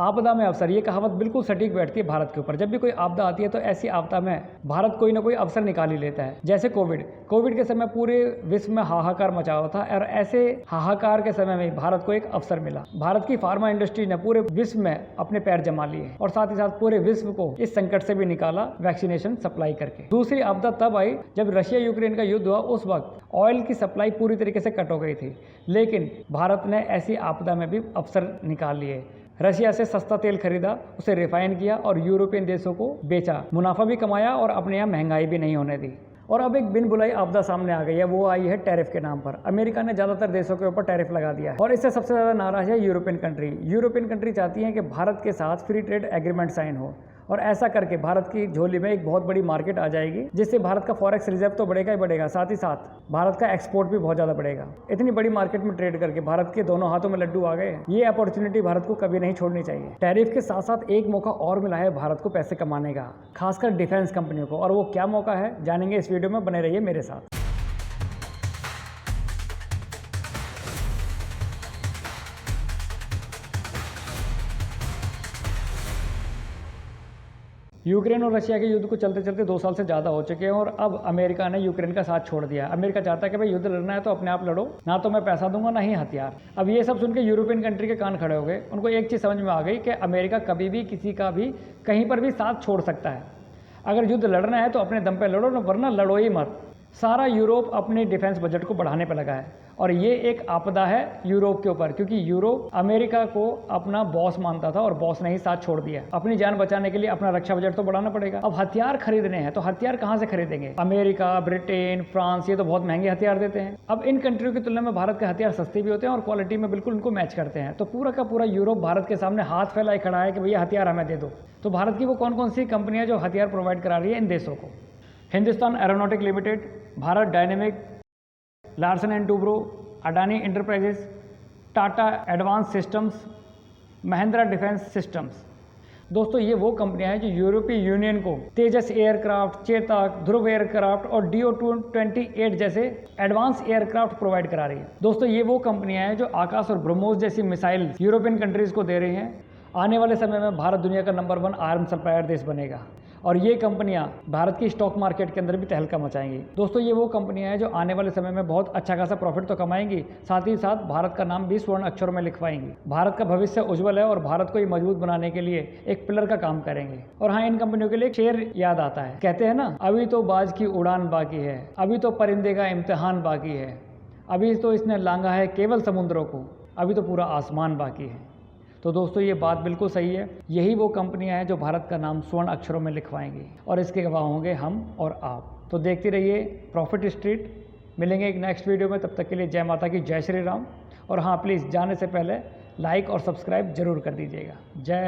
आपदा में अवसर, ये कहावत बिल्कुल सटीक बैठती है भारत के ऊपर। जब भी कोई आपदा आती है तो ऐसी आपदा में भारत कोई ना कोई अवसर निकाल ही लेता है। जैसे कोविड के समय पूरे विश्व में हाहाकार मचा हुआ था और ऐसे हाहाकार के समय में भारत को एक अवसर मिला। भारत की फार्मा इंडस्ट्री ने पूरे विश्व में अपने पैर जमा लिए और साथ ही साथ पूरे विश्व को इस संकट से भी निकाला वैक्सीनेशन सप्लाई करके। दूसरी आपदा तब आई जब रशिया यूक्रेन का युद्ध हुआ। उस वक्त ऑयल की सप्लाई पूरी तरीके से कट हो गई थी, लेकिन भारत ने ऐसी आपदा में भी अवसर निकाल लिए। रशिया से सस्ता तेल खरीदा, उसे रिफाइन किया और यूरोपियन देशों को बेचा, मुनाफा भी कमाया और अपने यहाँ महंगाई भी नहीं होने दी। और अब एक बिन बुलाई आपदा सामने आ गई है, वो आई है टैरिफ के नाम पर। अमेरिका ने ज़्यादातर देशों के ऊपर टैरिफ लगा दिया है और इससे सबसे ज़्यादा नाराज है यूरोपियन कंट्री चाहती हैं कि भारत के साथ फ्री ट्रेड एग्रीमेंट साइन हो और ऐसा करके भारत की झोली में एक बहुत बड़ी मार्केट आ जाएगी, जिससे भारत का फॉरेक्स रिजर्व तो बढ़ेगा ही बढ़ेगा, साथ ही साथ भारत का एक्सपोर्ट भी बहुत ज़्यादा बढ़ेगा। इतनी बड़ी मार्केट में ट्रेड करके भारत के दोनों हाथों में लड्डू आ गए। ये अपॉर्चुनिटी भारत को कभी नहीं छोड़नी चाहिए। टैरिफ के साथ साथ एक मौका और मिला है भारत को पैसे कमाने का, खासकर डिफेंस कंपनियों को, और वो क्या मौका है जानेंगे इस वीडियो में। बने रहिए मेरे साथ। यूक्रेन और रशिया के युद्ध को चलते चलते 2 साल से ज़्यादा हो चुके हैं और अब अमेरिका ने यूक्रेन का साथ छोड़ दिया। अमेरिका चाहता है कि भाई युद्ध लड़ना है तो अपने आप लड़ो, ना तो मैं पैसा दूंगा ना ही हथियार। अब ये सब सुन के यूरोपियन कंट्री के कान खड़े हो गए। उनको एक चीज़ समझ में आ गई कि अमेरिका कभी भी किसी का भी कहीं पर भी साथ छोड़ सकता है। अगर युद्ध लड़ना है तो अपने दम पर लड़ो, वरना लड़ो ही मत। सारा यूरोप अपने डिफेंस बजट को बढ़ाने पर लगा है और ये एक आपदा है यूरोप के ऊपर, क्योंकि यूरोप अमेरिका को अपना बॉस मानता था और बॉस ने ही साथ छोड़ दिया। अपनी जान बचाने के लिए अपना रक्षा बजट तो बढ़ाना पड़ेगा। अब हथियार खरीदने हैं तो हथियार कहाँ से खरीदेंगे? अमेरिका, ब्रिटेन, फ्रांस, ये तो बहुत महंगे हथियार देते हैं। अब इन कंट्रियों की तुलना में भारत के हथियार सस्ते भी होते हैं और क्वालिटी में बिल्कुल उनको मैच करते हैं। तो पूरा का पूरा यूरोप भारत के सामने हाथ फैलाए खड़ा है कि भैया हथियार हमें दे दो। तो भारत की वो कौन कौन सी कंपनियां जो हथियार प्रोवाइड करा रही है इन देशों को? Hindustan aeronautic limited, Bharat dynamic, Larsen and Toubro, Adani enterprises, Tata advance systems, Mahindra defence systems. दोस्तों ये वो कंपनियां हैं जो यूरोपीय यूनियन को तेजस एयरक्राफ्ट, चेतक, ध्रुव एयरक्राफ्ट और DO-28 जैसे एडवांस एयरक्राफ्ट प्रोवाइड करा रही है। दोस्तों ये वो कंपनियां हैं जो आकाश और ब्रह्मोस जैसी मिसाइल यूरोपियन कंट्रीज को दे रही हैं। आने वाले समय में भारत दुनिया का नंबर 1 आर्म सप्लायर देश बनेगा और ये कंपनियां भारत की स्टॉक मार्केट के अंदर भी तहलका मचाएंगी। दोस्तों ये वो कंपनियां हैं जो आने वाले समय में बहुत अच्छा खासा प्रॉफिट तो कमाएंगी, साथ ही साथ भारत का नाम भी स्वर्ण अक्षरों में लिखवाएंगी। भारत का भविष्य उज्जवल है और भारत को ये मजबूत बनाने के लिए एक पिलर का काम करेंगे। और हाँ, इन कंपनियों के लिए एक शेर याद आता है, कहते हैं ना, अभी तो बाज की उड़ान बाकी है, अभी तो परिंदे का इम्तिहान बाकी है, अभी तो इसने लांघा है केवल समुद्रों को, अभी तो पूरा आसमान बाकी है। तो दोस्तों ये बात बिल्कुल सही है। यही वो कंपनियां हैं जो भारत का नाम स्वर्ण अक्षरों में लिखवाएंगी और इसके गवाह होंगे हम और आप। तो देखते रहिए प्रॉफिट स्ट्रीट। मिलेंगे एक नेक्स्ट वीडियो में, तब तक के लिए जय माता की, जय श्री राम। और हाँ, प्लीज़ जाने से पहले लाइक और सब्सक्राइब जरूर कर दीजिएगा। जय